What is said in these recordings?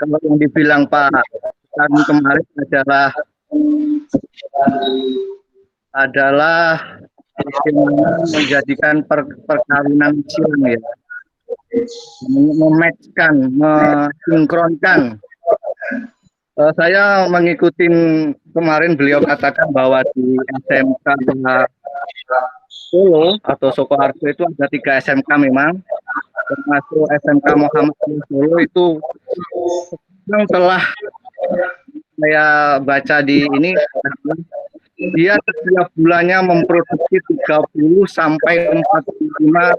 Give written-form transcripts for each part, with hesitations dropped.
Kalau yang dibilang Pak Tani kemarin adalah bagaimana menjadikan perkawinan silang ya, mematchkan, mensinkronkan. Saya mengikuti kemarin beliau katakan bahwa di SMK Solo atau Sukoharjo itu ada 3 SMK memang, termasuk SMK Muhammadiyah Solo itu yang telah saya baca di ini, dia setiap bulannya memproduksi 30 sampai 45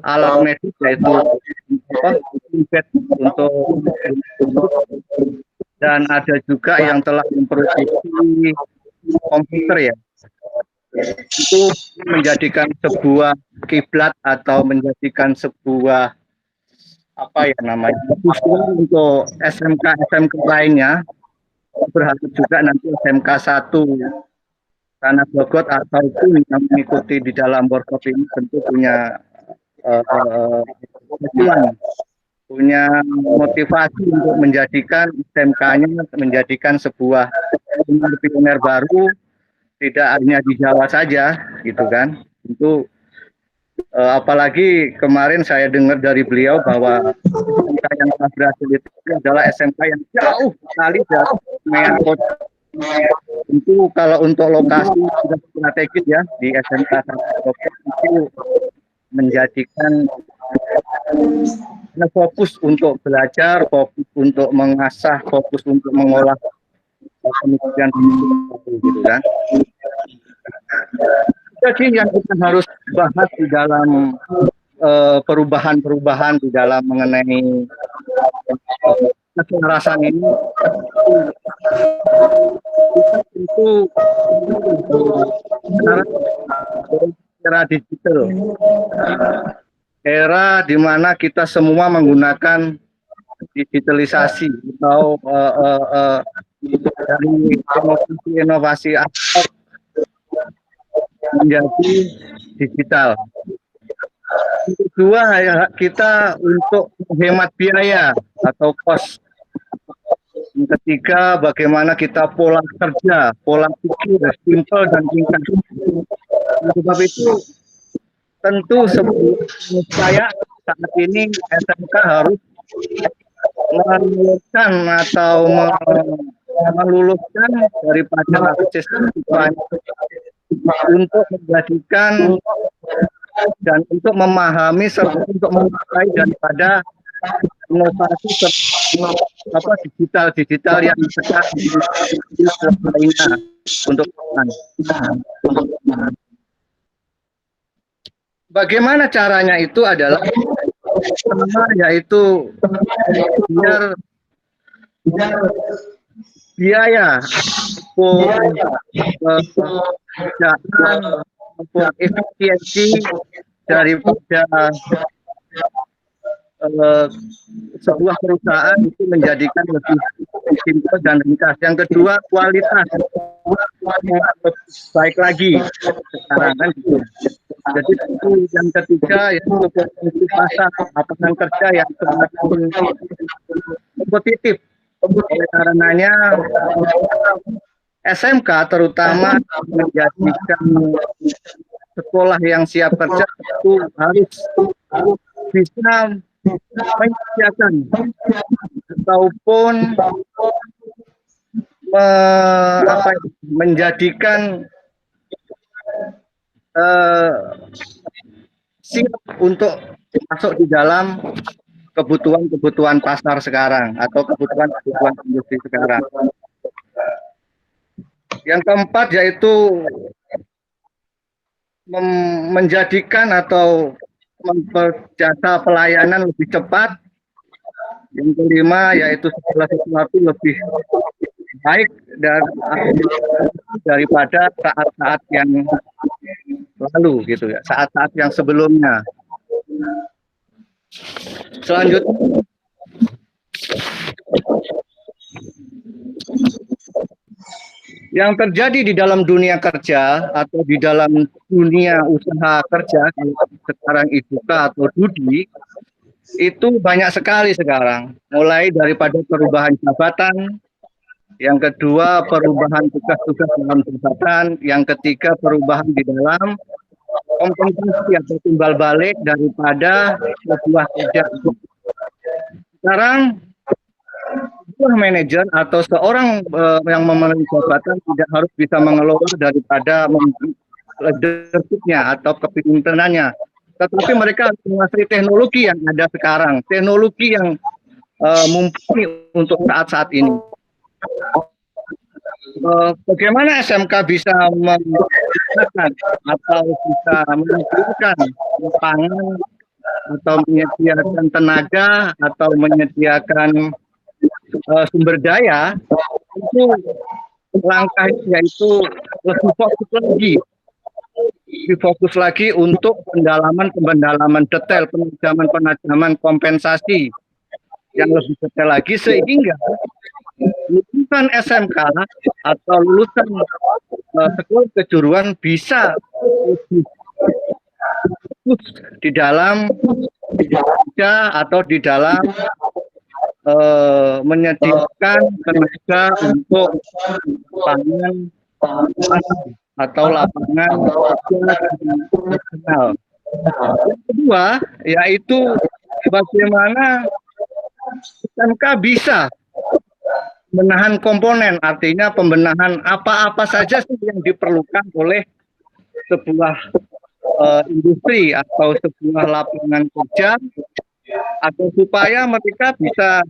alat medis, yaitu untuk dan ada juga yang telah memproduksi komputer ya. Itu menjadikan sebuah kiblat atau menjadikan sebuah apa ya namanya usulan untuk SMK lainnya. Berharap juga nanti SMK 1 Tanah Bogor ataupun yang mengikuti di dalam workshop ini tentu punya punya motivasi untuk menjadikan SMK-nya menjadikan sebuah pioner baru, tidak hanya di Jawa saja, gitu kan. Tentu apalagi kemarin saya dengar dari beliau bahwa SMK yang berhasil itu adalah SMK yang jauh sekali dari kota. Tentu kalau untuk lokasi sudah strategis ya di SMK itu menjadikan fokus untuk belajar, fokus untuk mengasah, fokus untuk mengolah pemikiran gitu kan. Jadi yang kita harus bahas di dalam perubahan-perubahan di dalam mengenai keselarasan ini itu era digital, era di mana kita semua menggunakan digitalisasi atau dari inovasi menjadi digital. Kedua, ya, kita untuk menghemat biaya atau cost. Yang ketiga, bagaimana kita pola kerja, pola pikir simple dan singkat. Sebab itu tentu saya saat ini SMK harus meluluskan atau meluluskan daripada sistem untuk menjadikan dan untuk memahami serta untuk memakai daripada inovasi digital yang lainnya untuk bagaimana caranya itu adalah pertama yaitu biaya efisiensi daripada sebuah perusahaan itu menjadikan lebih simpel dan ringkas. Yang kedua, kualitas baik lagi sekarang kan gitu. Jadi itu yang ketiga yaitu potensi pasar lapangan kerja yang semakin kompetitif. Oleh karenanya SMK terutama menjadikan sekolah yang siap kerja itu harus bisa menyediakan ataupun menjadikan siap untuk masuk di dalam kebutuhan pasar sekarang atau kebutuhan industri sekarang. Yang keempat yaitu menjadikan atau jasa pelayanan lebih cepat. Yang kelima yaitu segala sesuatu lebih baik daripada saat-saat yang lalu gitu ya, saat-saat yang sebelumnya. Selanjutnya yang terjadi di dalam dunia kerja atau di dalam dunia usaha kerja sekarang IDUKA atau DUDI itu banyak sekali sekarang, mulai daripada perubahan jabatan, yang kedua perubahan tugas-tugas dalam jabatan, yang ketiga perubahan di dalam kompensasi atau timbal balik daripada sebuah kerja. Sekarang sebuah manajer atau seorang yang memenuhi jabatan tidak harus bisa mengelola daripada leadership-nya atau kepemimpinannya, tetapi mereka harus menguasai teknologi yang ada sekarang, teknologi yang mumpuni untuk saat-saat ini. Bagaimana SMK bisa menciptakan atau bisa menyediakan pangan atau menyediakan tenaga atau menyediakan sumber daya, itu langkahnya itu lebih fokus lagi untuk pendalaman detail, penajaman kompensasi yang lebih detail lagi, sehingga lulusan SMK atau lulusan sekolah kejuruan bisa di dalam kerja atau di dalam menyediakan tenaga untuk pangan atau lapangan nasional. Yang kedua yaitu bagaimana SMK bisa menahan komponen, artinya pembenahan apa-apa saja sih yang diperlukan oleh sebuah industri atau sebuah lapangan kerja, atau supaya mereka bisa,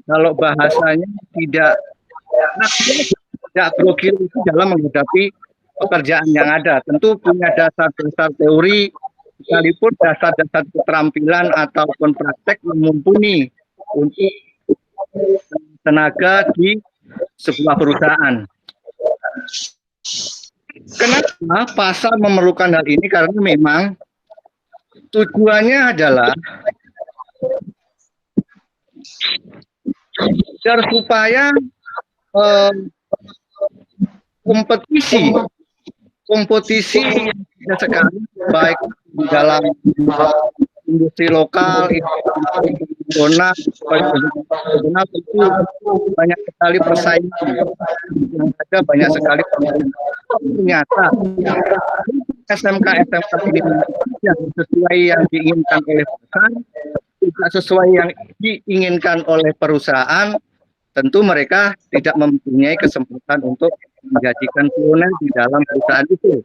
kalau bahasanya tidak grogi dalam menghadapi pekerjaan yang ada. Tentu punya dasar-dasar teori, sekalipun dasar-dasar keterampilan ataupun praktek yang mumpuni untuk tenaga di sebuah perusahaan. Kenapa pasar memerlukan hal ini? Karena memang tujuannya adalah supaya kompetisi yang sekarang baik di dalam industri lokal, internasional, itu banyak sekali persaingan, yang ada banyak sekali persaingan. Ternyata SMK ini yang sesuai yang diinginkan oleh perusahaan, tidak sesuai yang diinginkan oleh perusahaan, tentu mereka tidak mempunyai kesempatan untuk menjadikan pioner di dalam perusahaan itu.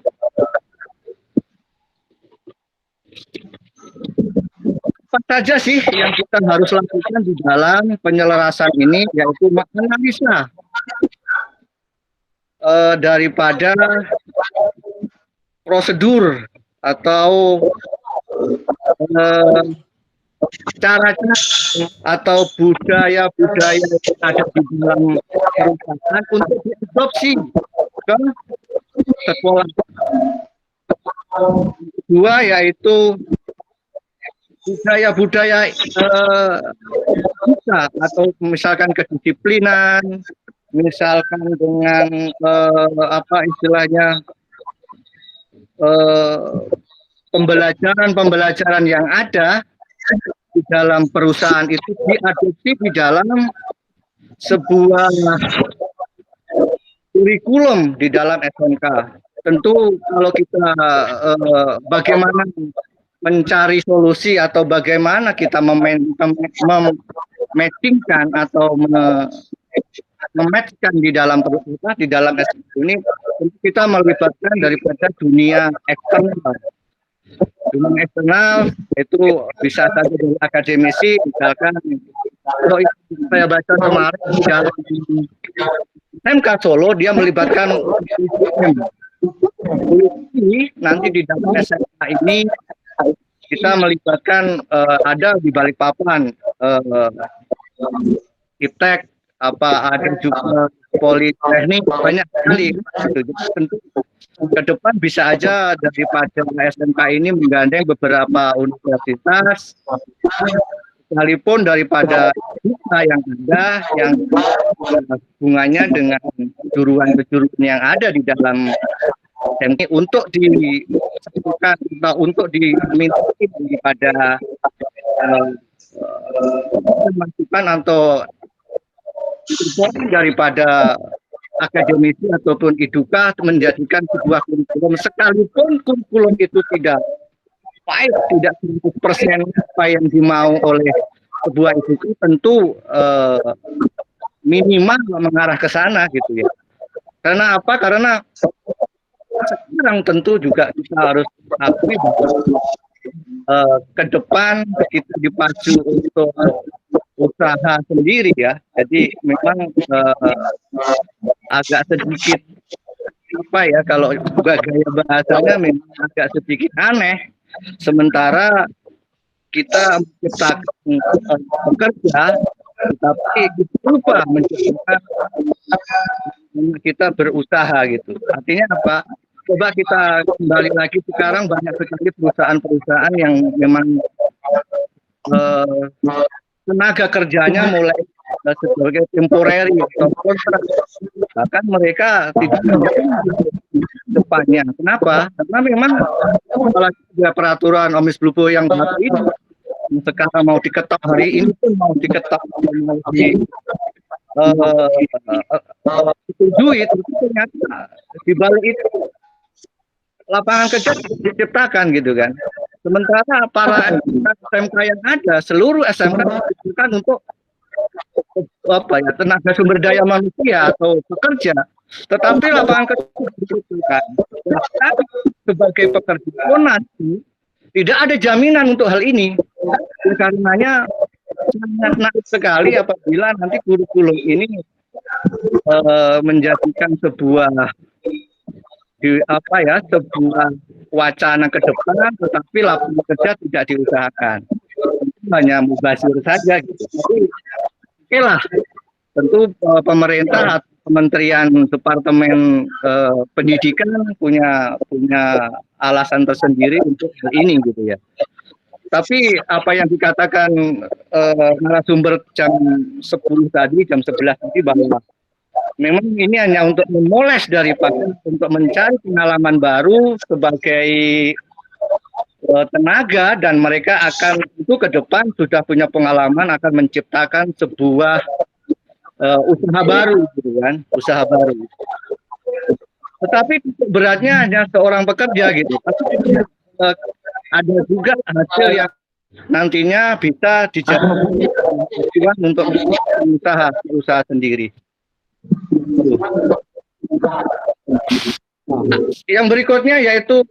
Apa saja sih yang kita harus lakukan di dalam penyelarasan ini, yaitu menganalisa daripada prosedur atau cara atau budaya-budaya yang ada di dalam perusahaan untuk diadopsi ke sekolah. Kedua yaitu budaya-budaya kita, atau misalkan kedisiplinan, misalkan dengan pembelajaran yang ada di dalam perusahaan itu diadopsi di dalam sebuah kurikulum di dalam SMK. Tentu kalau kita bagaimana mencari solusi atau bagaimana kita mematchingkan atau mematchkan di dalam perusahaan, di dalam SMK ini, kita melibatkan daripada dunia eksternal. Dunia eksternal itu bisa saja dari akademisi, misalkan kalau saya baca kemarin di dalam SMK Solo, dia melibatkan nanti di dalam SMK ini kita melibatkan ada di Balikpapan iptek, ada juga politeknik, banyak sekali. Tentu ke depan bisa aja daripada SMK ini menggandeng beberapa universitas, sekalipun daripada kita yang ada yang hubungannya dengan kejuruan-kejuruan yang ada di dalam SMK untuk disatukan atau untuk diminta daripada masukan atau daripada akademisi ataupun Iduka menjadikan sebuah kurikulum, sekalipun kurikulum itu tidak baik, tidak 100% apa yang dimau oleh sebuah Iduka, tentu minimal mengarah ke sana gitu ya. Karena apa? Karena sekarang tentu juga kita harus akui ke depan kita dipacu untuk usaha sendiri ya. Jadi memang agak sedikit apa ya, kalau juga gaya bahasanya memang agak sedikit aneh. Sementara kita menciptakan pekerja, tetapi kita lupa menciptakan kita berusaha gitu. Artinya apa? Coba kita kembali lagi, sekarang banyak sekali perusahaan-perusahaan yang memang tenaga kerjanya mulai sebagai temporary atau kontrak, bahkan mereka tidak depannya. Kenapa? Karena memang kalau ada peraturan Omnibus Law yang baru ini sekarang mau diketok hari ini pun mau diketok disetujui, tapi ternyata di balik itu lapangan kerja diciptakan gitu kan. Sementara para SMK yang ada, seluruh SMK diciptakan untuk apa ya, tenaga sumber daya manusia atau pekerja, tetapi lapangan kerja diciptakan. Sebagai pekerja pun nanti tidak ada jaminan untuk hal ini. Karenanya sangat naif sekali apabila nanti kurikulum ini menjadikan sebuah sebuah wacana ke depan, tetapi lapangan kerja tidak diusahakan. Hanya mubazir saja gitu. Tapi oke lah, tentu pemerintah atau Kementerian Departemen Pendidikan punya alasan tersendiri untuk hal ini gitu ya. Tapi apa yang dikatakan narasumber jam 10 tadi, jam 11 tadi, bahwa memang ini hanya untuk memoles daripada untuk mencari pengalaman baru sebagai tenaga, dan mereka akan itu ke depan sudah punya pengalaman akan menciptakan sebuah usaha baru gitu kan, usaha baru. Tetapi beratnya hanya seorang pekerja gitu. Tapi ada juga hasil yang nantinya bisa dijadikan untuk usaha sendiri. Yang berikutnya yaitu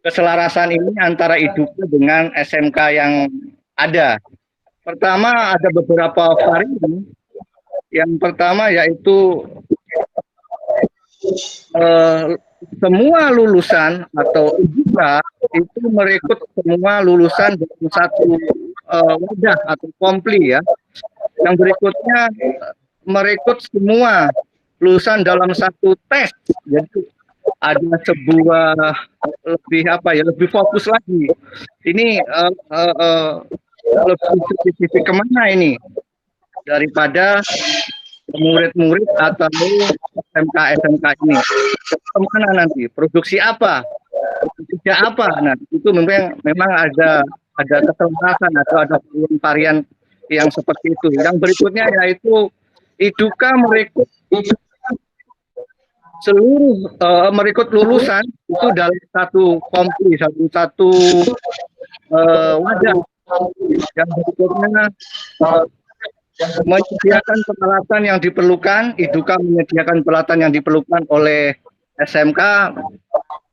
keselarasan ini antara Iduka dengan SMK yang ada. Pertama, ada beberapa varian. Yang pertama yaitu semua lulusan atau Iduka itu merekrut semua lulusan dari satu wadah atau kompli ya. Yang berikutnya merekrut semua lulusan dalam satu tes. Jadi ada sebuah lebih fokus lagi. Ini lebih spesifik kemana ini daripada murid-murid atau SMK ini. Kemana nanti? Produksi apa? Kerja apa? Nah, itu memang ada keselarasan atau ada varian yang seperti itu. Yang berikutnya yaitu Iduka merekrut seluruh merekrut lulusan itu dalam satu kompli, satu wadah. Yang berikutnya menyediakan peralatan yang diperlukan, Iduka menyediakan peralatan yang diperlukan oleh SMK.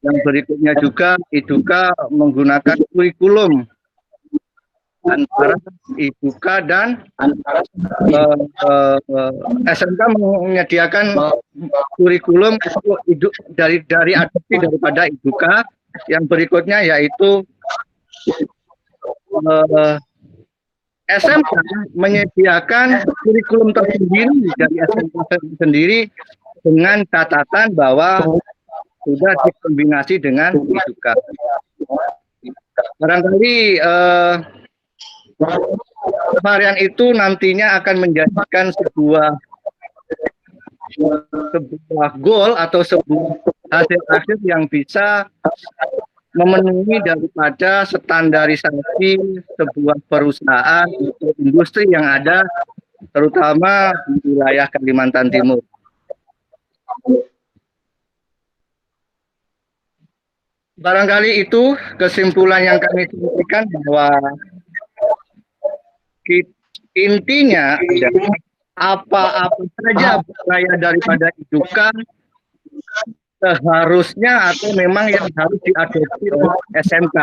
Yang berikutnya juga Iduka menggunakan kurikulum antara Iduka dan SMK menyediakan kurikulum dari adopsi daripada Iduka. Yang berikutnya yaitu SMK menyediakan kurikulum tersendiri dari SMK sendiri dengan catatan bahwa sudah dikombinasi dengan Iduka. Barangkali varian itu nantinya akan menjadikan sebuah goal atau sebuah hasil yang bisa memenuhi daripada standarisasi sebuah perusahaan atau industri yang ada terutama di wilayah Kalimantan Timur. Barangkali itu kesimpulan yang kami sampaikan bahwa intinya adalah apa-apa saja budaya daripada Iduka seharusnya atau memang yang harus diadopsi oleh SMK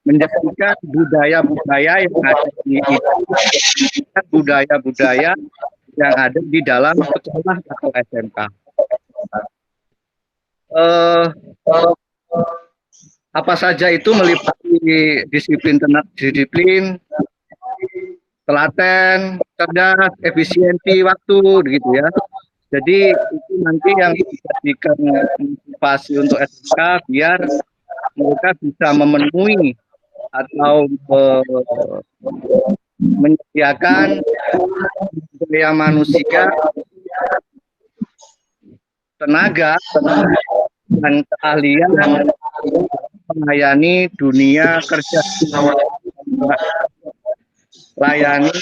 menjadikan budaya-budaya yang ada di budaya-budaya yang ada di dalam sekolah atau SMK. Apa saja itu meliputi disiplin, telaten, cerdas, efisiensi waktu, gitu ya. Jadi itu nanti yang dijadikan motivasi untuk SMK biar mereka bisa memenuhi atau menyediakan daya manusia, tenaga, dan keahlian melayani dunia kerja, layani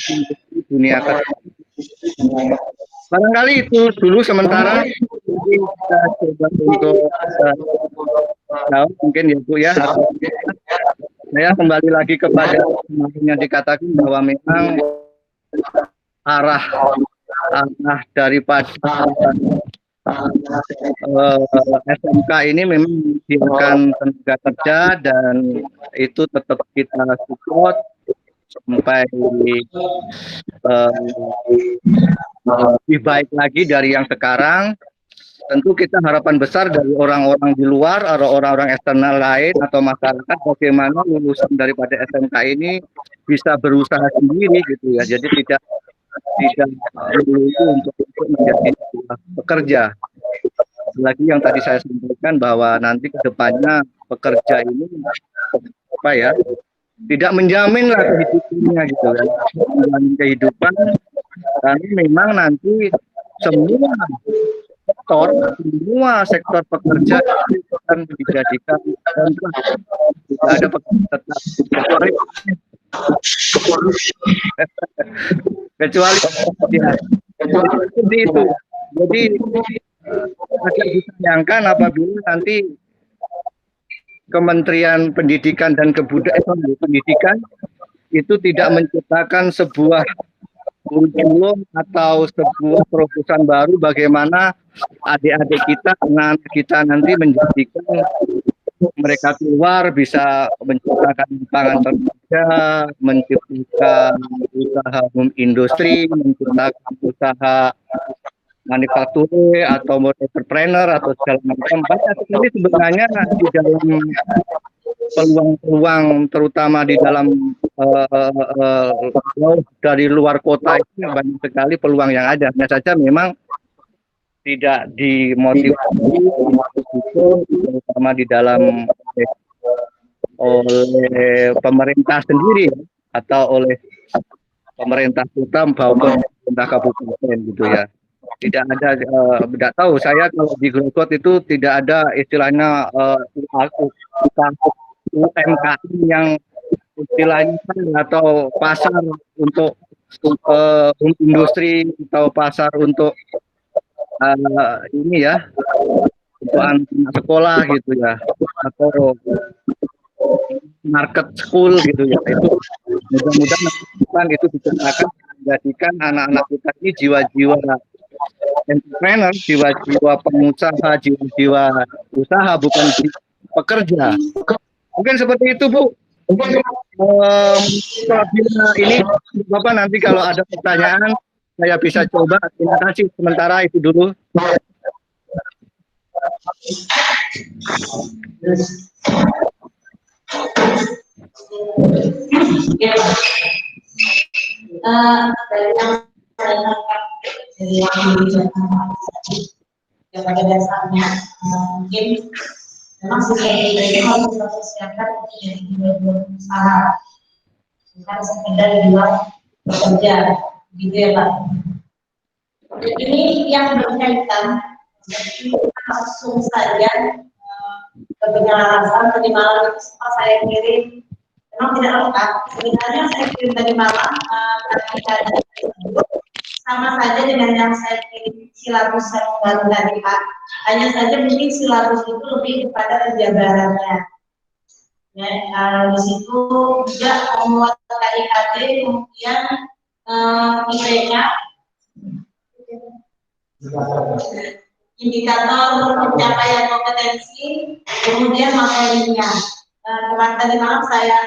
dunia kerja. Barangkali itu dulu sementara. Jadi kita coba untuk mungkin ya Bu ya. Saya kembali lagi kepada yang dikatakan bahwa memang arah daripada SMK ini memang menyediakan tenaga kerja dan itu tetap kita support sampai lebih baik lagi dari yang sekarang. Tentu kita harapan besar dari orang-orang di luar atau orang-orang eksternal lain atau masyarakat bagaimana lulusan daripada SMK ini bisa berusaha sendiri gitu ya. Jadi tidak melulu untuk menjadi pekerja. Lagi yang tadi saya sampaikan bahwa nanti kedepannya pekerja ini apa ya, tidak menjamin lah kehidupannya gitu kan, menjamin kehidupan karena memang nanti semua sektor pekerja akan dijadikan kontrak, tidak ada pekerja tetap kecuali ya, seperti itu. Jadi agak disayangkan apabila nanti Kementerian Pendidikan dan Kebudayaan itu tidak menciptakan sebuah kurikulum atau sebuah terobosan baru bagaimana adik-adik kita, anak kita nanti menjadikan mereka keluar bisa menciptakan lapangan kerja, menciptakan usaha industri, menciptakan usaha manufaktur atau entrepreneur atau segala macam. Banyak sekali sebenarnya di dalam peluang-peluang terutama di dalam dari luar kota itu banyak sekali peluang yang ada. Hanya saja memang tidak dimotivasi terutama di dalam oleh pemerintah sendiri atau oleh pemerintah kota maupun pemerintah kabupaten gitu ya. Tidak ada, tidak tahu saya kalau di Grogol itu tidak ada istilahnya UMKM yang istilahnya atau pasar untuk industri atau pasar untuk ini ya untuk anak sekolah gitu ya atau market school gitu ya. Itu mudah-mudahan itu diciptakan menjadikan anak-anak kita ini jiwa-jiwa entrepreneur, jiwa-jiwa pengusaha, jiwa-jiwa usaha bukan pekerja. Mungkin seperti itu Bu. Ini Bapak nanti kalau ada pertanyaan saya bisa coba. Terima kasih sementara itu dulu. Yang pada dasarnya mungkin memang sesuatu itu harus dipersiapkan menjadi dua usaha, bukan sekedar dua bekerja, gitu ya Pak. Ini yang berkaitan, langsung saja penyelarasan tadi malam itu sempat saya kirim, memang tidak lengkap. Sebenarnya saya kirim tadi malam kajian tersebut sama saja dengan yang saya kirim silabus baru tadi Pak. Hanya saja mungkin silabus itu lebih kepada penjabarannya. Ya, di situ juga membuat KIKD kemudian IPK indikator pencapaian kompetensi, kemudian materinya. Kemarin tadi malam saya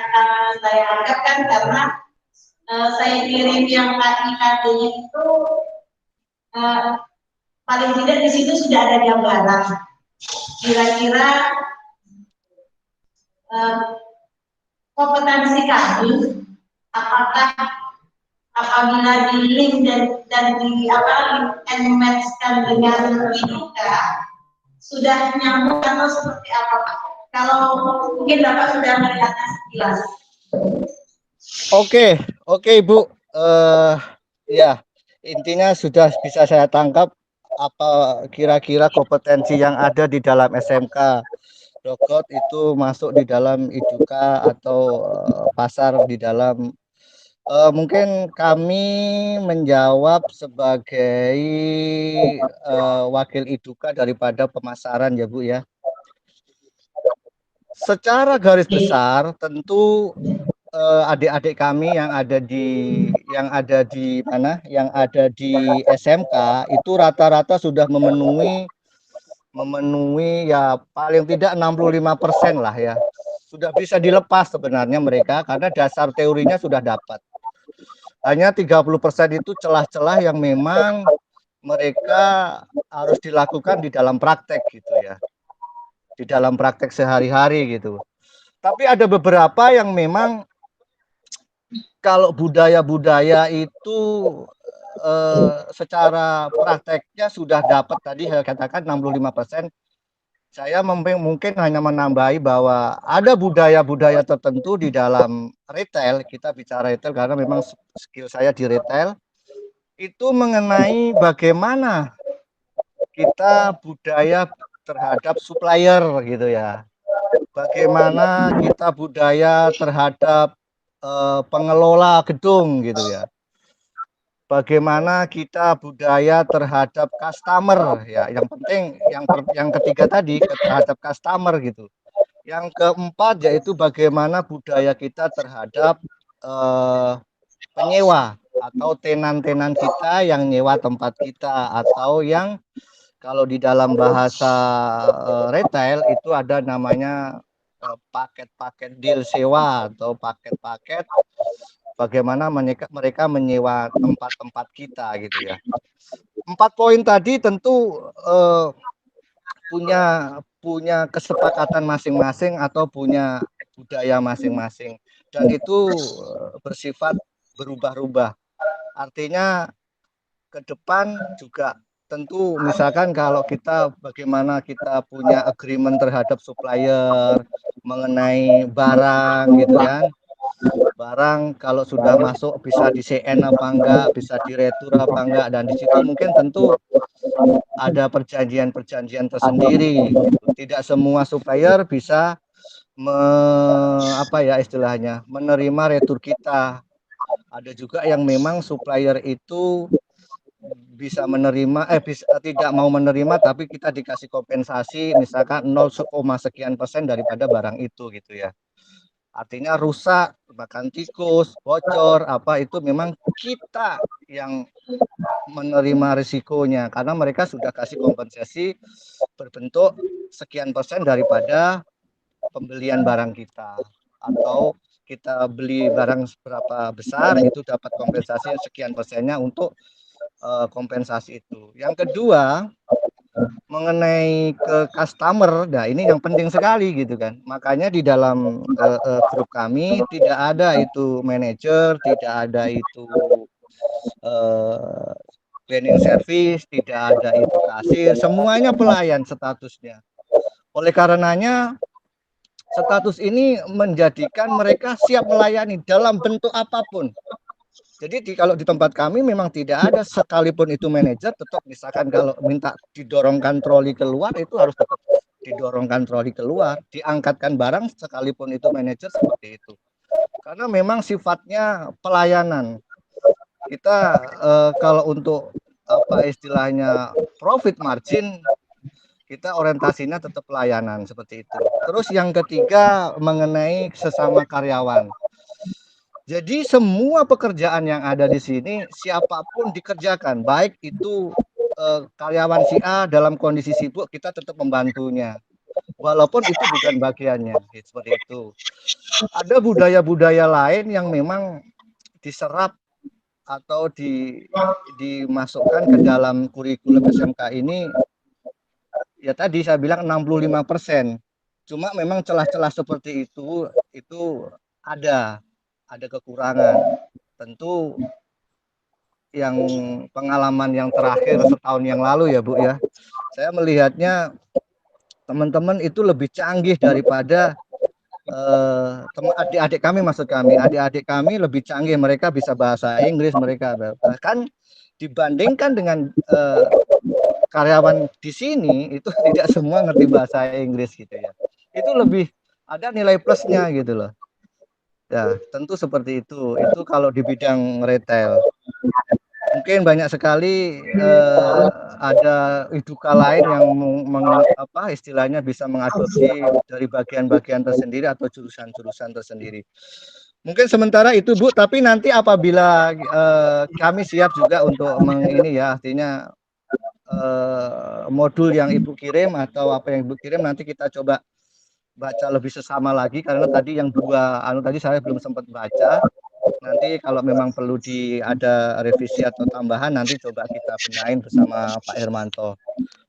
angkatkan karena saya kirim yang KIKD-nya itu paling tidak di situ sudah ada gambaran. Kira-kira kompetensi kami apakah apabila di link dan di link and match-kan dengan IDUKA sudah nyambung atau seperti apa Pak? Kalau mungkin Bapak sudah melihatnya sekilas. Oke Ibu, ya intinya sudah bisa saya tangkap apa kira-kira kompetensi yang ada di dalam SMK Dogot itu masuk di dalam IDUKA atau pasar di dalam. Mungkin kami menjawab sebagai wakil IDUKA daripada pemasaran ya Bu ya. Secara garis besar tentu adik-adik kami yang ada di mana, yang ada di SMK itu rata-rata sudah memenuhi ya paling tidak 65% lah ya. Sudah bisa dilepas sebenarnya mereka karena dasar teorinya sudah dapat. Hanya 30% itu celah-celah yang memang mereka harus dilakukan di dalam praktek gitu ya. Di dalam praktek sehari-hari gitu. Tapi ada beberapa yang memang kalau budaya-budaya itu secara prakteknya sudah dapat, tadi saya katakan 65%. Saya mungkin hanya menambahi bahwa ada budaya-budaya tertentu di dalam retail, kita bicara retail karena memang skill saya di retail, itu mengenai bagaimana kita budaya terhadap supplier gitu ya. Bagaimana kita budaya terhadap pengelola gedung gitu ya. Bagaimana kita budaya terhadap customer ya. Yang penting yang ketiga tadi terhadap customer gitu. Yang keempat yaitu bagaimana budaya kita terhadap penyewa atau tenan-tenan kita yang nyewa tempat kita, atau yang kalau di dalam bahasa retail itu ada namanya paket-paket deal sewa atau paket-paket bagaimana mereka menyewa tempat-tempat kita gitu ya. 4 poin tadi tentu punya kesepakatan masing-masing atau punya budaya masing-masing, dan itu bersifat berubah-ubah. Artinya ke depan juga tentu misalkan kalau kita bagaimana kita punya agreement terhadap supplier mengenai barang gitu kan. Barang kalau sudah masuk bisa di CN apa enggak, bisa diretur apa enggak, dan di situ mungkin tentu ada perjanjian-perjanjian tersendiri. Tidak semua supplier bisa istilahnya menerima retur kita. Ada juga yang memang supplier itu bisa menerima tidak mau menerima, tapi kita dikasih kompensasi misalkan 0, sekian persen daripada barang itu gitu ya. Artinya rusak, bahkan tikus, bocor, apa itu memang kita yang menerima risikonya karena mereka sudah kasih kompensasi berbentuk sekian persen daripada pembelian barang kita, atau kita beli barang seberapa besar itu dapat kompensasi sekian persennya untuk kompensasi itu. Yang kedua mengenai ke customer, nah ini yang penting sekali gitu kan. Makanya di dalam grup kami tidak ada itu manajer, tidak ada itu cleaning service, tidak ada itu kasir, semuanya pelayan statusnya. Oleh karenanya status ini menjadikan mereka siap melayani dalam bentuk apapun. Jadi kalau di tempat kami memang tidak ada sekalipun itu manajer, tetap misalkan kalau minta didorongkan troli keluar itu harus tetap didorongkan troli keluar, diangkatkan barang sekalipun itu manajer seperti itu. Karena memang sifatnya pelayanan. Kita kalau untuk apa istilahnya profit margin, kita orientasinya tetap pelayanan seperti itu. Terus yang ketiga mengenai sesama karyawan. Jadi semua pekerjaan yang ada di sini siapapun dikerjakan, baik itu karyawan si A dalam kondisi sibuk, kita tetap membantunya. Walaupun itu bukan bagiannya, seperti itu. Ada budaya-budaya lain yang memang diserap atau dimasukkan ke dalam kurikulum SMK ini, ya tadi saya bilang 65%. Cuma memang celah-celah seperti itu ada kekurangan. Tentu yang pengalaman yang terakhir setahun yang lalu ya Bu ya, saya melihatnya teman-teman itu lebih canggih daripada adik-adik kami, maksud kami adik-adik kami lebih canggih, mereka bisa bahasa Inggris, mereka bahkan dibandingkan dengan karyawan di sini itu tidak semua ngerti bahasa Inggris gitu ya, itu lebih ada nilai plusnya gitu loh ya. Tentu seperti itu kalau di bidang retail. Mungkin banyak sekali ada iduka lain yang istilahnya bisa mengadopsi dari bagian-bagian tersendiri atau jurusan-jurusan tersendiri. Mungkin sementara itu Bu, tapi nanti apabila kami siap juga untuk artinya modul yang Ibu kirim atau apa yang Ibu kirim, nanti kita coba baca lebih sesama lagi, karena tadi yang dua tadi saya belum sempat baca. Nanti kalau memang perlu ada revisi atau tambahan, nanti coba kita benahin bersama Pak Hermanto.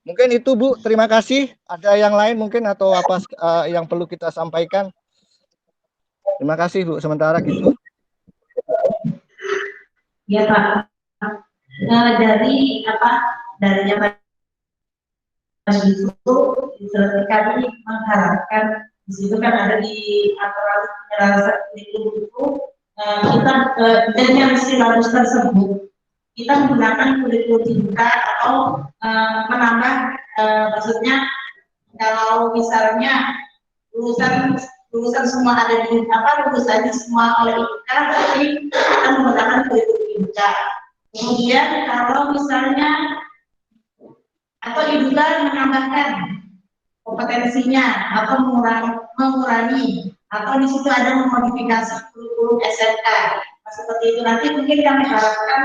Mungkin itu Bu, terima kasih. Ada yang lain mungkin atau apa yang perlu kita sampaikan? Terima kasih Bu, sementara gitu. Ya Pak, dari itu kami mengharapkan di situ kan ada di aturan penyelesaian itu kita dengan silabus tersebut kita menggunakan kurikulum dibuka atau menambah maksudnya kalau misalnya lulusan semua ada di lulusan semua oleh IPK, tapi kita menggunakan kurikulum dibuka. Kemudian kalau misalnya atau juga menambahkan kompetensinya atau mengurangi atau di situ ada memodifikasi kurikulum SMK seperti itu, nanti mungkin kami harapkan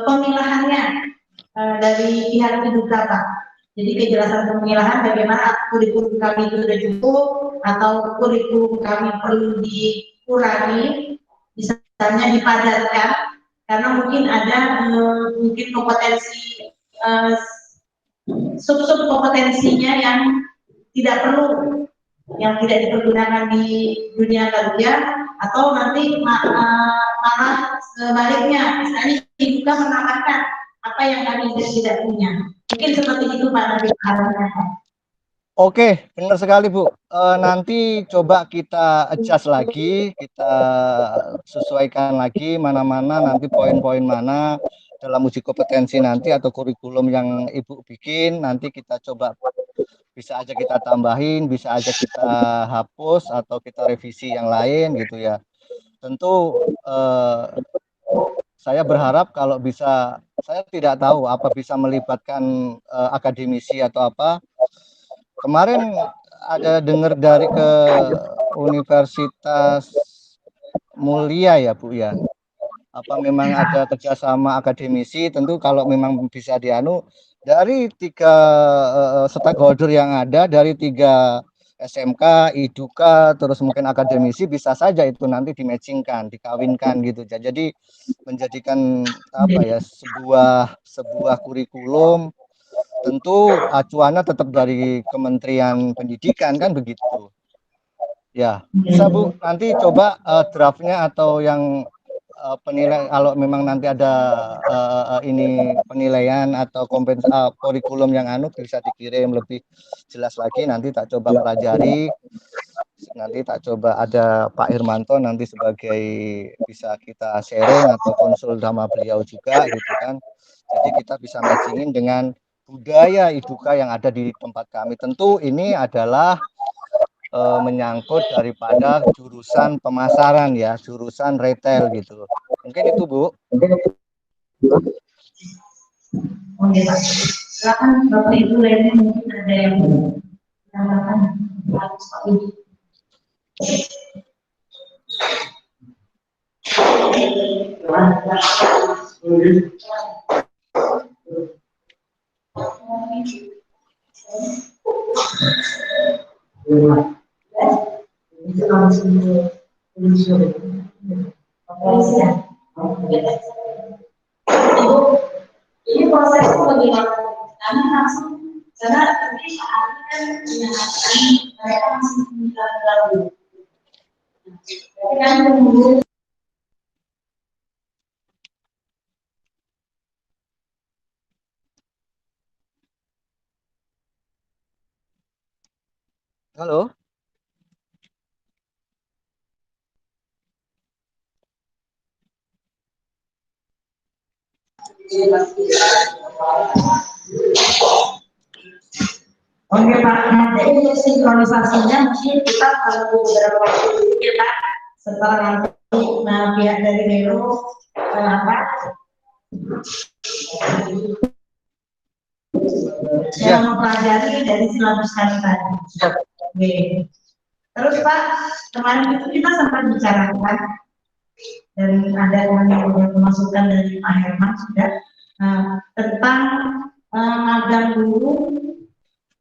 pemilahannya dari pihak diduga Pak. Jadi kejelasan pemilahan bagaimana kurikulum kami itu sudah cukup atau kurikulum kami perlu dikurangi, misalnya dipadatkan karena mungkin ada mungkin kompetensi sub-sub kompetensinya yang tidak perlu, yang tidak dipergunakan di dunia kerja, atau nanti malah sebaliknya, misalnya juga menambahkan apa yang kami tidak punya. Mungkin seperti itu Pak nanti arahnya. Oke, benar sekali Bu. Nanti coba kita adjust lagi, kita sesuaikan lagi mana-mana nanti poin-poin mana dalam uji kompetensi nanti atau kurikulum yang Ibu bikin, nanti kita coba, bisa aja kita tambahin, bisa aja kita hapus atau kita revisi yang lain gitu ya. Tentu saya berharap kalau bisa, saya tidak tahu apa bisa melibatkan akademisi atau apa. Kemarin ada dengar dari ke Universitas Mulia ya Bu ya, apa memang ada kerjasama akademisi. Tentu kalau memang bisa dianu dari 3 stakeholder yang ada, dari 3 SMK, IDUKA, terus mungkin akademisi, bisa saja itu nanti dimatchingkan, dikawinkan gitu. Jadi menjadikan sebuah kurikulum. Tentu acuannya tetap dari Kementerian Pendidikan kan begitu. Ya, bisa Bu, nanti coba draftnya atau yang penilaian, kalau memang nanti ada ini penilaian atau kurikulum yang bisa dikirim lebih jelas lagi, nanti tak coba pelajari, nanti tak coba ada Pak Hermanto nanti sebagai bisa kita sharing atau konsul sama beliau juga gitu kan. Jadi kita bisa matchingin dengan budaya Iduka yang ada di tempat kami. Tentu ini adalah menyangkut daripada jurusan pemasaran ya, jurusan retail gitu. Mungkin itu Bu. Oke Pak. Silakan Bapak Ibu lainnya mungkin ada yang menambahkan harus Pak Ibu. Ini prosesnya bagaimana? Kami langsung karena nanti saatnya kan menyatakan mereka langsung lalu. Tapi kami menunggu. Halo. Oke Pak, nanti untuk sinkronisasinya mungkin kita kalau beberapa waktu dulu ya Pak, setelah nanti pihak dari Dewo apa yang mempelajari dari silabus kami tadi. Oke. Terus Pak, kemarin itu kita sempat bicarakan dan ada yang masukan dari Pak Herman sudah tentang magang guru,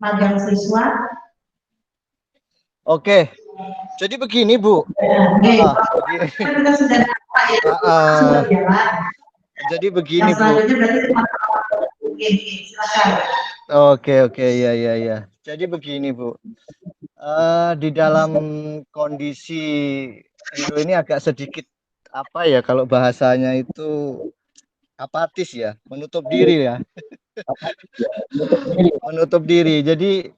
magang siswa. Oke. Jadi begini Bu. Jadi begini Bu. Oke, ya. Jadi begini Bu. Di dalam kondisi Hero ini agak sedikit apa ya kalau bahasanya itu apatis ya, menutup diri ya. Menutup diri. Jadi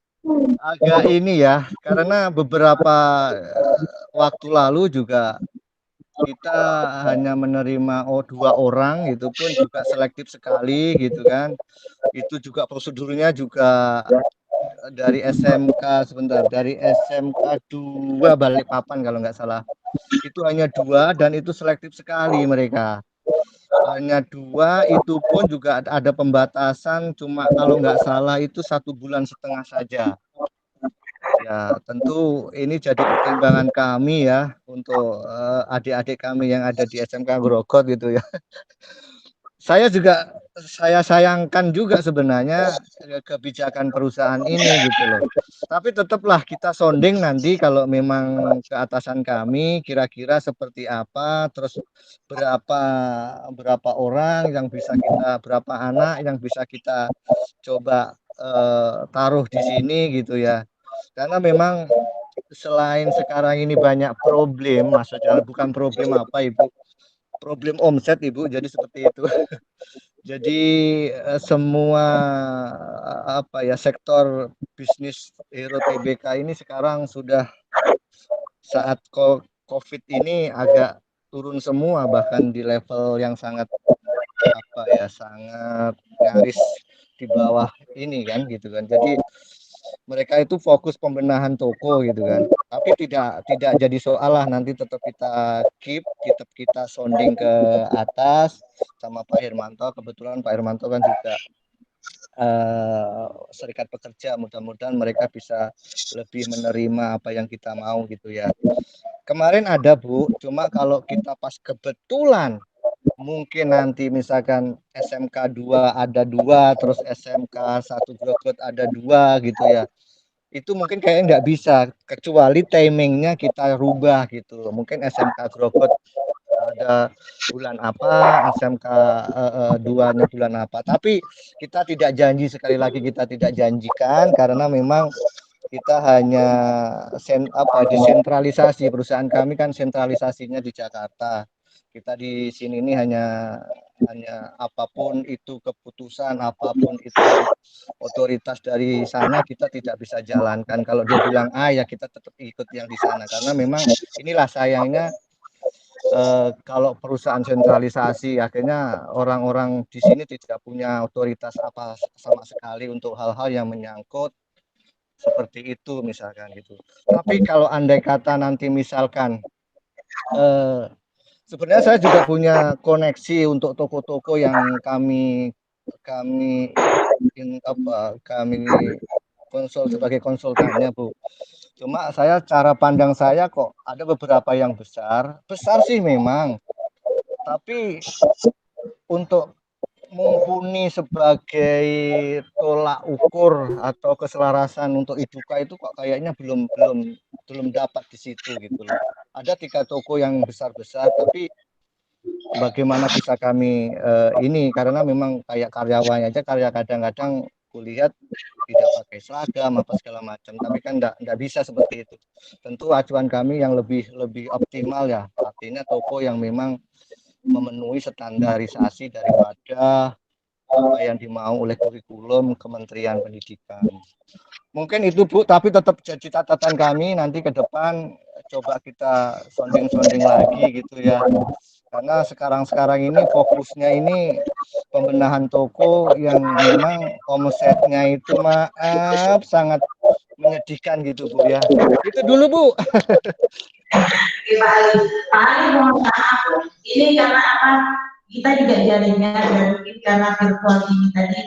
agak ini ya, karena beberapa waktu lalu juga kita hanya menerima 2 orang, itu pun juga selektif sekali gitu kan. Itu juga prosedurnya juga dari SMK dari SMK 2 Balikpapan kalau nggak salah. Itu hanya 2 dan itu selektif sekali mereka. Hanya 2, itu pun juga ada pembatasan cuma kalau nggak salah itu 1,5 bulan saja. Ya, tentu ini jadi pertimbangan kami ya untuk adik-adik kami yang ada di SMK Grogol gitu ya. Saya sayangkan juga sebenarnya kebijakan perusahaan ini gitu loh. Tapi tetaplah kita sonding nanti kalau memang ke atasan kami kira-kira seperti apa, terus berapa orang yang bisa kita, berapa anak yang bisa kita coba taruh di sini gitu ya. Karena memang selain sekarang ini banyak problem, maksudnya bukan problem apa Ibu, problem omset Ibu, jadi seperti itu. Jadi semua apa ya sektor bisnis Hero TBK ini sekarang sudah saat COVID ini agak turun semua, bahkan di level yang sangat apa ya sangat nyaris di bawah ini kan gitu kan. Jadi mereka itu fokus pembenahan toko gitu kan. Tapi tidak jadi soal lah, nanti tetap kita sounding ke atas sama Pak Hermanto. Kebetulan Pak Hermanto kan juga serikat pekerja, mudah-mudahan mereka bisa lebih menerima apa yang kita mau gitu ya. Kemarin ada Bu, cuma kalau kita pas kebetulan mungkin nanti misalkan SMK 2 ada 2, terus SMK 1 Grogol ada 2 gitu ya. Itu mungkin kayaknya nggak bisa, kecuali timingnya kita rubah gitu. Mungkin SMK Grogol ada bulan apa, SMK 2-nya bulan apa. Tapi kita tidak janji, sekali lagi kita tidak janjikan karena memang kita hanya desentralisasi. Perusahaan kami kan sentralisasinya di Jakarta. Kita di sini ini hanya apapun itu keputusan, apapun itu otoritas dari sana kita tidak bisa jalankan. Kalau dia bilang A ya kita tetap ikut yang di sana, karena memang inilah sayangnya kalau perusahaan sentralisasi akhirnya orang-orang di sini tidak punya otoritas apa sama sekali untuk hal-hal yang menyangkut seperti itu misalkan gitu. Tapi kalau andai kata nanti misalkan sebenarnya saya juga punya koneksi untuk toko-toko yang kami kami kami sebagai konsultannya, Bu. Cuma cara pandang saya kok ada beberapa yang besar sih memang, tapi untuk mumpuni sebagai tolak ukur atau keselarasan untuk ibuka itu kok kayaknya belum dapat di situ gitu loh. Ada 3 toko yang besar-besar, tapi bagaimana bisa kami ini karena memang kayak karyawannya aja kadang-kadang kulihat tidak pakai seragam apa segala macam, tapi kan enggak bisa seperti itu. Tentu acuan kami yang lebih optimal ya, artinya toko yang memang memenuhi standarisasi daripada apa yang dimau oleh kurikulum Kementerian Pendidikan. Mungkin itu Bu, tapi tetap jadi catatan kami nanti ke depan coba kita sonding-sonding lagi gitu ya. Karena sekarang ini fokusnya ini pembenahan toko yang memang omsetnya itu maaf sangat menyedihkan gitu Bu ya. Itu dulu Bu. Oke, Pak Ali. Pak Ali mohon maaf, ini karena apa? Kita juga jaringan dan mungkin karena virtual ini tadi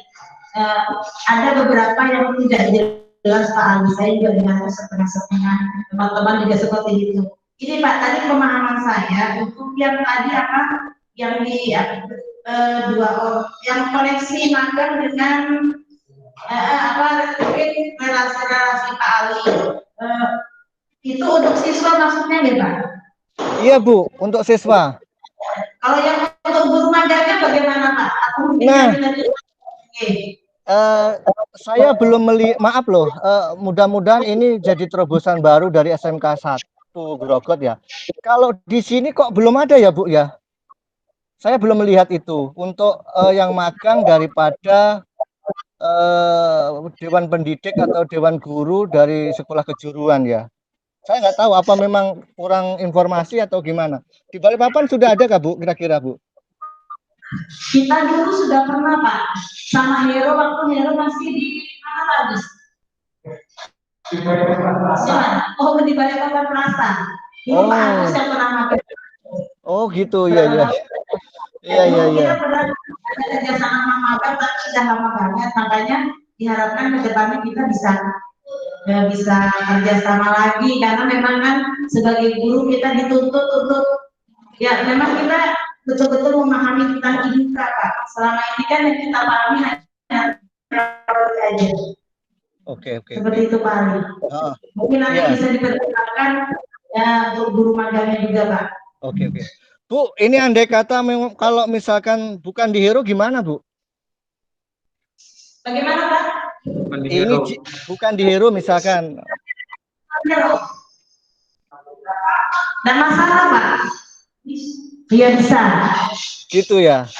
ada beberapa yang tidak jelas Pak Ali. Saya juga dengar setengah-setengah, teman-teman juga seperti itu. Ini Pak, tadi pemahaman saya untuk yang tadi apa? Yang di dua orang, yang koneksi magang dengan apa? Mungkin relasi-relasi Pak Ali. Itu untuk siswa maksudnya ya Pak? Iya Bu, untuk siswa. Kalau yang untuk guru magangnya bagaimana Pak? Aku Nah, okay. saya belum maaf loh, mudah-mudahan ini jadi terobosan baru dari SMK 1 Grogot ya. Kalau di sini kok belum ada ya Bu ya? Saya belum melihat itu untuk yang magang daripada Dewan Pendidik atau Dewan Guru dari sekolah kejuruan ya. Saya nggak tahu apa memang kurang informasi atau gimana. Di Balikpapan sudah ada kah Bu kira-kira Bu? Kita dulu sudah pernah Pak sama Hero waktu Hero masih di mana lagi? Oh di Balikpapan Plaza. Dulu Pak Agus yang pernah magang. Oh gitu ya ya. Iya iya iya. Kita pernah ada kerjasama magang tapi sudah lama banget, makanya diharapkan ke depannya kita bisa kerjasama lagi karena memang kan sebagai guru kita dituntut untuk ya memang kita betul-betul memahami tentang IDUKA Pak. Selama ini kan yang kita pahami hanya aja. Oke. Seperti itu Pak Ali. Mungkin nanti bisa dipertimbangkan ya untuk guru magangnya juga Pak. Oke. Bu, ini andai kata kalau misalkan bukan di Hero gimana Bu? Bagaimana Pak? Ini bukan di Hero misalkan. Dan masalah Pak? Iya bisa. Gitu ya.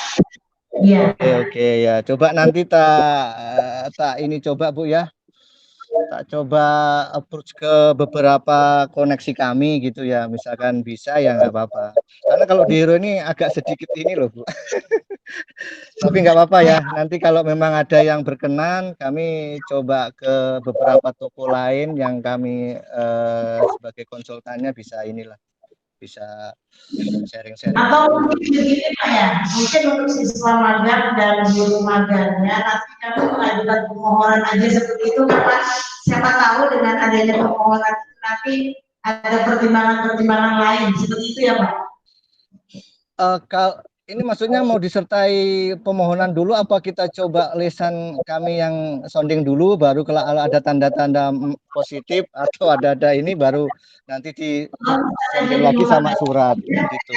Iya. Oke ya. Coba nanti tak ini coba Bu ya. Tak coba approach ke beberapa koneksi kami gitu ya. Misalkan bisa ya nggak apa-apa. Karena kalau di Hero ini agak sedikit ini loh Bu. Tapi nggak apa-apa ya. Nanti kalau memang ada yang berkenan, kami coba ke beberapa toko lain yang kami sebagai konsultannya bisa sharing-sharing. Atau mungkin begini Pak ya, mungkin untuk siswa magang dan guru magangnya nanti kami mengajukan permohonan aja seperti itu Pak. Siapa tahu dengan adanya permohonan nanti ada pertimbangan-pertimbangan lain seperti itu ya Pak. Ini maksudnya mau disertai permohonan dulu apa kita coba lisan kami yang sounding dulu baru kalau ada tanda-tanda positif atau ada ini baru nanti di sounding lagi sama surat gitu.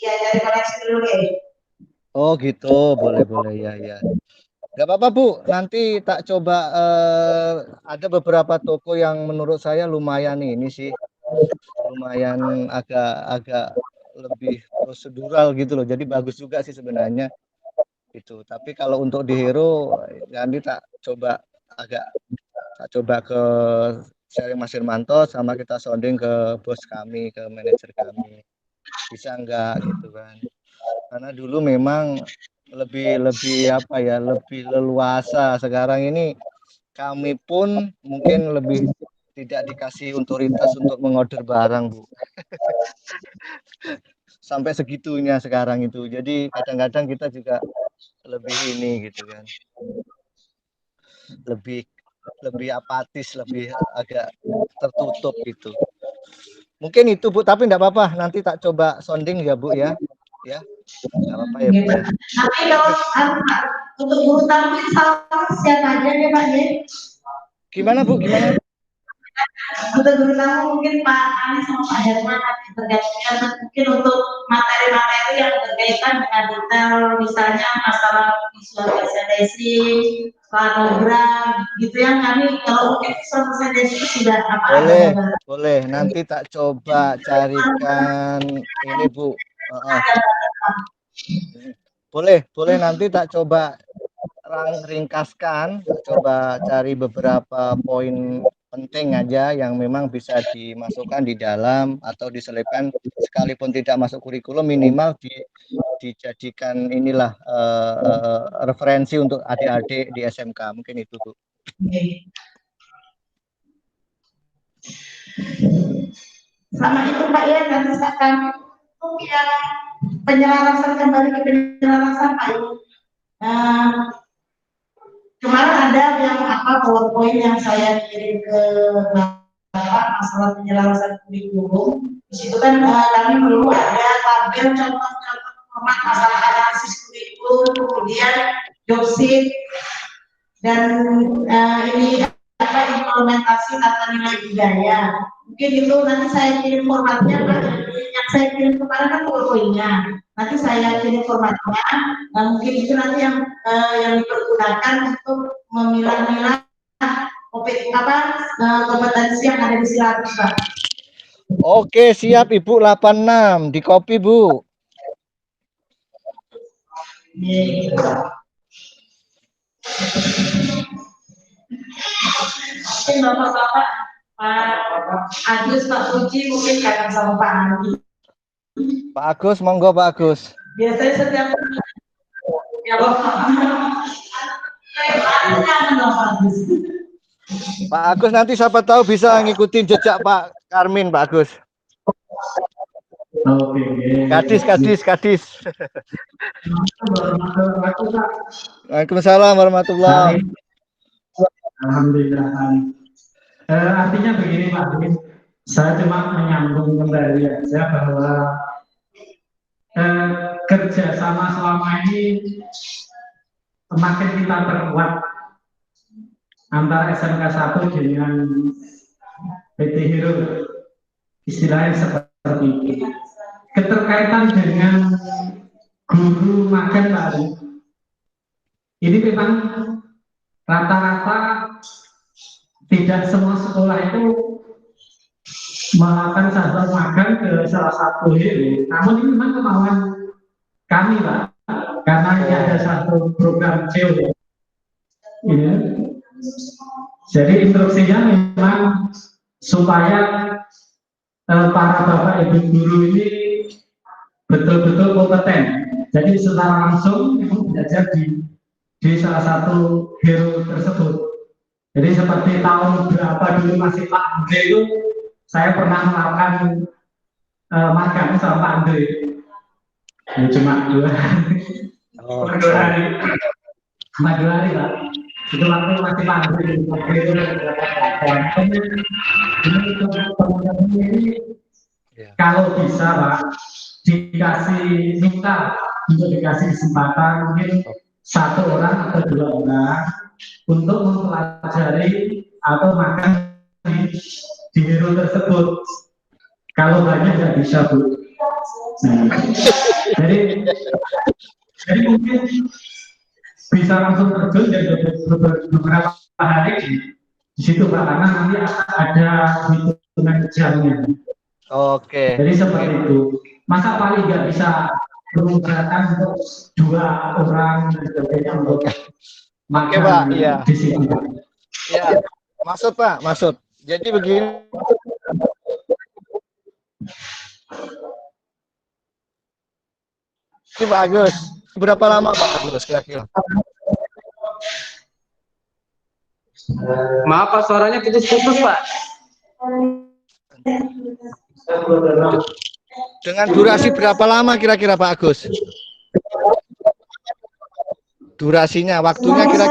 Iya dari koneksi dulu Oh gitu, boleh ya. Gak apa-apa Bu, nanti tak coba ada beberapa toko yang menurut saya lumayan ini sih, lumayan agak lebih prosedural gitu loh. Jadi bagus juga sih sebenarnya itu. Tapi kalau untuk di Hero nanti tak coba ke sharing Mas Firmanto sama kita sounding ke bos kami, ke manajer kami. Bisa enggak gitu kan. Karena dulu memang lebih apa ya, lebih leluasa. Sekarang ini kami pun mungkin lebih tidak dikasih otoritas untuk mengorder barang, Bu. Sampai segitunya sekarang itu. Jadi kadang-kadang kita juga lebih ini gitu kan. Lebih apatis, lebih agak tertutup gitu. Mungkin itu Bu, tapi enggak apa-apa. Nanti tak coba sounding ya Bu ya. Ya. Enggak apa-apa ya Bu ya. Nanti kalau untuk guru tampil sama siapa aja ya Pak ya? Gimana Bu? Gimana? Untuk guru tamu mungkin Pak Anies sama Pak Herman nanti bergantian mungkin untuk materi-materi yang berkaitan dengan detail misalnya masalah visual merchandising, planogram gitu yang kami kalau mungkin visual merchandising sudah apa Boleh, ada boleh. Nanti tak coba carikan ini Bu. Boleh nanti tak coba ringkaskan, tak coba cari beberapa poin penting aja yang memang bisa dimasukkan di dalam atau diselipkan sekalipun tidak masuk kurikulum, minimal dijadikan inilah referensi untuk adik-adik di SMK, mungkin itu Bu. Sama itu Pak ya, nanti kami untuk yang penyelarasan kembali ke penyelarasan Pak. Kemarin ada yang PowerPoint yang saya kirim ke Bapak masalah penyelarasan kurikulum. Di situ kan kami perlu ada tabel contoh-contoh format masalah analisis kurikulum, kemudian job sheet dan ini implementasi tata nilai budaya. Mungkin itu nanti saya kirim formatnya Pak. Yang saya kirim kemarin kan PowerPoint-nya. Nanti saya kirim formatnya. Mungkin itu nanti yang dipergunakan untuk memilah-milah kompetensi yang ada di silatus Pak. Oke, siap Ibu. 86 di copy Bu. Mungkin Bapak-bapak, Pak Agus, Pak Puji mungkin kangen sama Pak Andi. Pak Agus, monggo Pak Agus. Biasanya setiap ya Bapak. Pak Agus nanti siapa tahu bisa ngikutin jejak Pak Karmin, Pak Agus. Oke. Gadis. Waalaikumsalam warahmatullahi. Alhamdulillah. Artinya begini Pak, saya cuma menyambung kembali aja bahwa kerjasama selama ini semakin kita perkuat antara SMK 1 dengan PT Hero, istilahnya seperti itu. Keterkaitan dengan guru magang Pak, ini memang rata-rata tidak semua sekolah itu melakukan satu magang ke salah satu Hero. Namun ini memang kemauan kami Pak, karena ini ada satu program CEO. Ya. Jadi instruksinya memang supaya para bapak ibu guru ini betul-betul kompeten. Jadi secara langsung memang belajar di salah satu Hero tersebut. Jadi seperti tahun berapa dulu masih Pak Andre itu, saya pernah melakukan magang sama Pak Andre. Ya, cuma 2 hari. Oh. 2 hari. Cuma 2 hari Pak. Itu waktu masih Pak Andre itu ini kalau bisa Pak dikasih minta untuk dikasih kesempatan mungkin 1 orang atau 2 orang untuk mempelajari atau makan di Hero tersebut. Kalau banyak nggak bisa Bu. Jadi mungkin bisa langsung terjun dan beberapa hari di situ Pak, karena nanti ada hitungan jamnya. Oke. Jadi seperti itu. Masa paling nggak bisa mengusahakan untuk 2 orang dan sebagainya untuk Oke Pak, iya. Di sini. Ya, maksud Pak, maksud. Jadi begini, Pak Agus. Berapa lama Pak Agus kira-kira? Maaf Pak, suaranya putus-putus Pak. Dengan durasi berapa lama kira-kira Pak Agus? Durasinya, waktunya kira-kira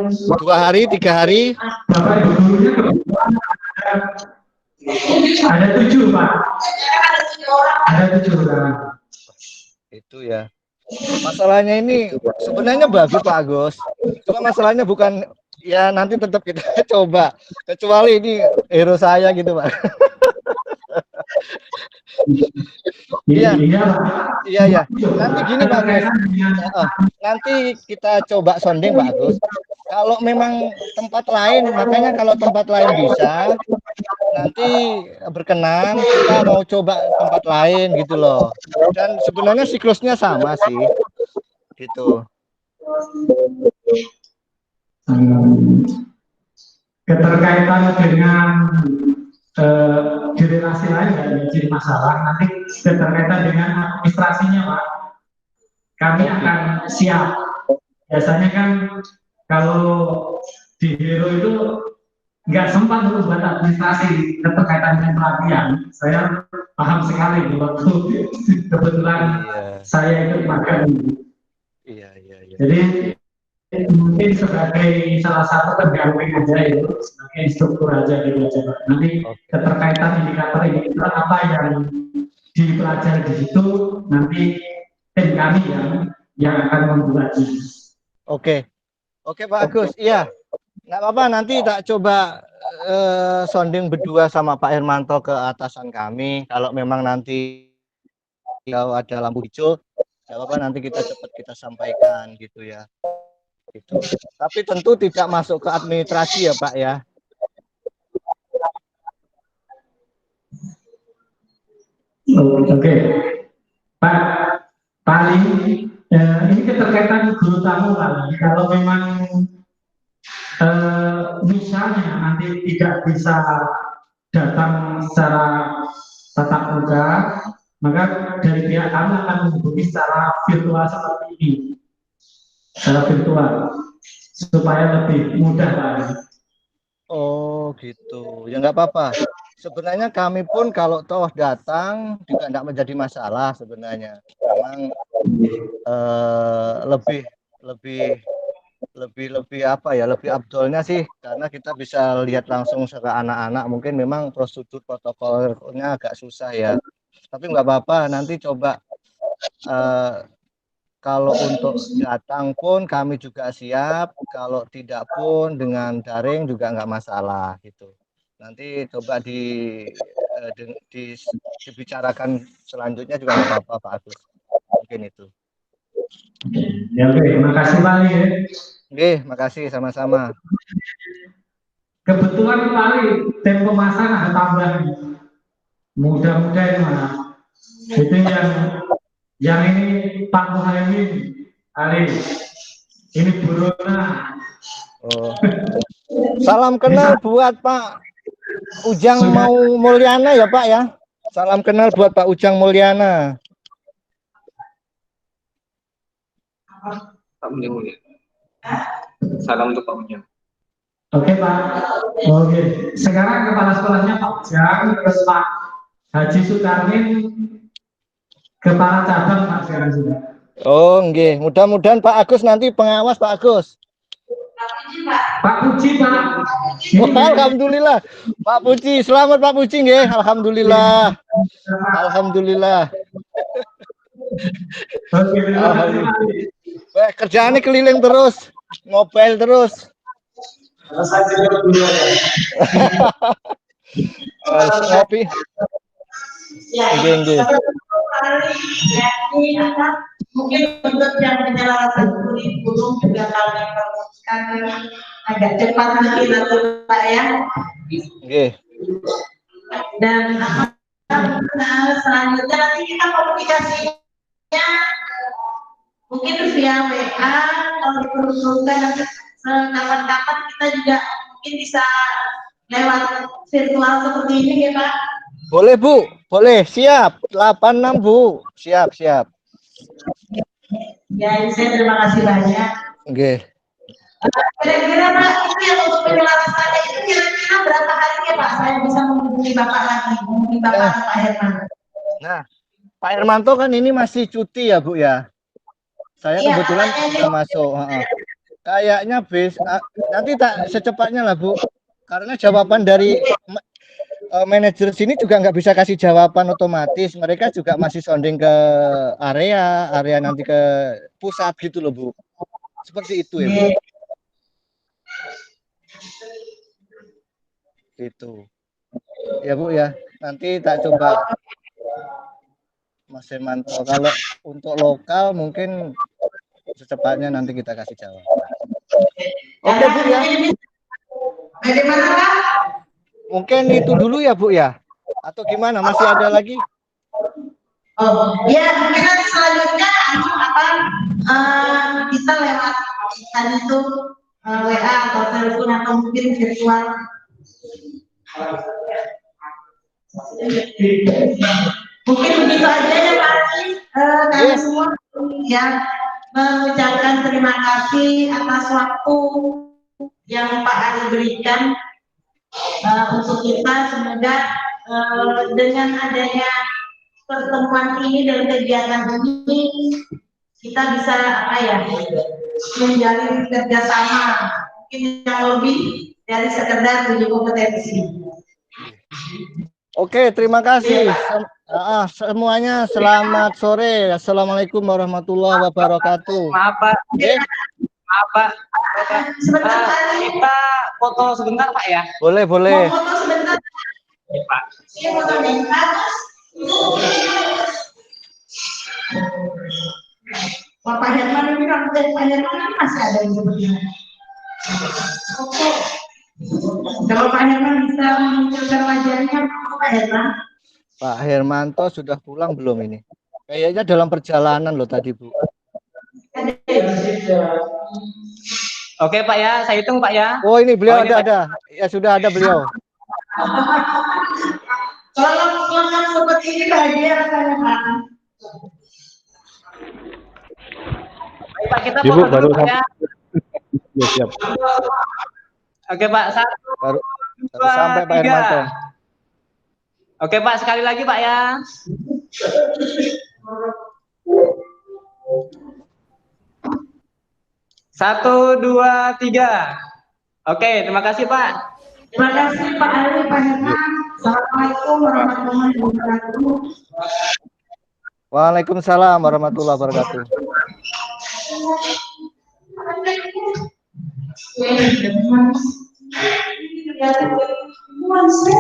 2 hari, 3 hari? Bapak Ibu gurunya ada 7 Pak. Ada 7 orang. Itu ya. Masalahnya ini sebenarnya bagus Pak Agus. Cuma masalahnya bukan ya nanti tetap kita coba. Kecuali ini hero saya gitu Pak. Iya, iya. Nanti gini Pak Agus. Nanti kita coba sonding Pak Agus. Kalau memang tempat lain, makanya kalau tempat lain bisa, nanti berkenan kita mau coba tempat lain gitu loh. Dan sebenarnya siklusnya sama sih, gitu. Keterkaitan dengan di relasi lain nggak menjadi masalah. Nanti keterkaitan dengan administrasinya Pak, kami akan siap. Biasanya kan kalau di Hero itu nggak sempat untuk buat administrasi keterkaitan dengan pelatihan. Saya paham sekali waktu kebetulan saya ikut magang. Iya. Jadi mungkin sebagai salah satu pendamping aja itu, sebagai instruktur aja gitu aja Pak. Nanti keterkaitan indikator apa yang dipelajari di situ nanti tim kami yang akan membuatnya. Oke Pak Agus, iya. Nggak apa-apa, nanti tak coba sounding berdua sama Pak Hermanto ke atasan kami. Kalau memang nanti ada lampu hijau, nggak apa-apa, nanti kita cepat kita sampaikan gitu ya. Gitu. Tapi tentu tidak masuk ke administrasi ya Pak ya. Oke. Pak, paling ini keterkaitan guru tamu Pak. Kalau memang misalnya nanti tidak bisa datang secara tatap muka, maka dari pihak kami akan menghubungi secara virtual seperti ini, secara virtual, supaya lebih mudah Pak. Oh gitu, ya nggak apa-apa. Sebenarnya kami pun kalau toh datang juga tidak menjadi masalah sebenarnya. Memang lebih apa ya, lebih abdolnya sih karena kita bisa lihat langsung ke anak-anak. Mungkin memang prosedur protokolnya agak susah ya, tapi nggak apa-apa, nanti coba kalau untuk datang pun kami juga siap, kalau tidak pun dengan daring juga nggak masalah gitu. Nanti coba dibicarakan selanjutnya juga nggak apa-apa Pak Agus. Mungkin itu. Ya oke, terima kasih Pak. Oke, makasih sama-sama. Kebetulan Pak, tim pemasaran ada tambahan. Mudah-mudahan Mas. Itu yang ini Pak Muhaimin Ali. Ini Burona. Oh. Salam kenal buat Pak Ujang Mulyana ya Pak ya. Salam kenal buat Pak Ujang Mulyana. Pak Ujang. Salam untuk Pak Ujang. Oke Pak. Oke. Sekarang kepala sekolahnya Pak Ujang, terus Pak Haji Sukarmin, kepala cabang Pak sekarang sudah. Oh, nggih. Mudah-mudahan Pak Agus nanti pengawas Pak Agus. Pak Puji Pak. Oh, alhamdulillah. Pak Puji, selamat Pak Puji nggih. Alhamdulillah. Alhamdulillah. Oke, terima kasih Pak. Kerjaannya keliling terus, mobile terus. Ngopi. Nggih. Mungkin untuk yang penyelarasan kurikulum juga kami perlukan agak cepat mungkin atau Pak ya. Nggih. Dan selanjutnya nanti kita komunikasinya mungkin via WA kalau diperlukan kapan-kapan kita juga mungkin bisa lewat virtual seperti ini ya Pak. Boleh Bu, boleh, siap. 86 Bu, siap. Ya, saya terima kasih banyak. Oke. Kira-kira Pak, itu yang untuk penyelamatannya itu kira-kira berapa hari ya Pak saya bisa menghubungi Bapak lagi, menghubungi Bapak Ya. Pak Herman? Nah, Pak Hermanto kan ini masih cuti ya Bu ya. Saya Iya, kebetulan katanya sudah masuk. Kayaknya nanti tak secepatnya lah Bu. Karena jawaban dari manajer sini juga nggak bisa kasih jawaban otomatis. Mereka juga masih sounding ke area nanti ke pusat gitu loh Bu. Seperti itu ya Bu. Itu. Ya Bu ya. Nanti tak coba Mas Hermanto. Kalau untuk lokal mungkin secepatnya nanti kita kasih jawab. Oke Bu ya. Bagaimana Pak? Mungkin itu dulu ya Bu ya. Atau gimana? Masih ada lagi? Oh, ya mungkin nanti selanjutnya bisa lewat tadi itu WA atau telepon atau mungkin virtual. Mungkin begitu aja ya Pak. Kami semua ya mengucapkan terima kasih atas waktu yang Pak Ali berikan untuk kita. Semoga dengan adanya pertemuan ini dan kegiatan ini kita bisa menjalin kerjasama mungkin yang lebih dari sekedar uji kompetensi. Oke, terima kasih. Semuanya selamat sore. Assalamualaikum warahmatullahi wabarakatuh. Maaf Pak. Maaf Pak. Kita foto sebentar Pak ya. Boleh. Mau foto sebentar. Ya, Pak. Ini foto sebentar. Pak Herman ini kan Pak Herman masih ada yang sebenarnya. Oke. Kalau Pak Herman bisa menunjukkan wajahnya, Pak Herman. Pak Hermanto sudah pulang belum ini? Kayaknya dalam perjalanan loh tadi Bu. Oke Pak ya, saya hitung Pak ya. Oh ini beliau ada. Ya sudah ada beliau. Kalau seperti ini bahagia rasanya Pak. Baik Pak, kita Ibu foto baru dulu Pak ya. Ya, siap. Oke Pak, 1, Baru 2, sampai Pak 3. Hermanto. Oke Pak, sekali lagi Pak ya. 1, 2, 3. Oke, terima kasih Pak. Terima kasih Pak Ali, Pak Herman. Assalamualaikum warahmatullahi wabarakatuh. Waalaikumsalam warahmatullahi wabarakatuh. Terima kasih.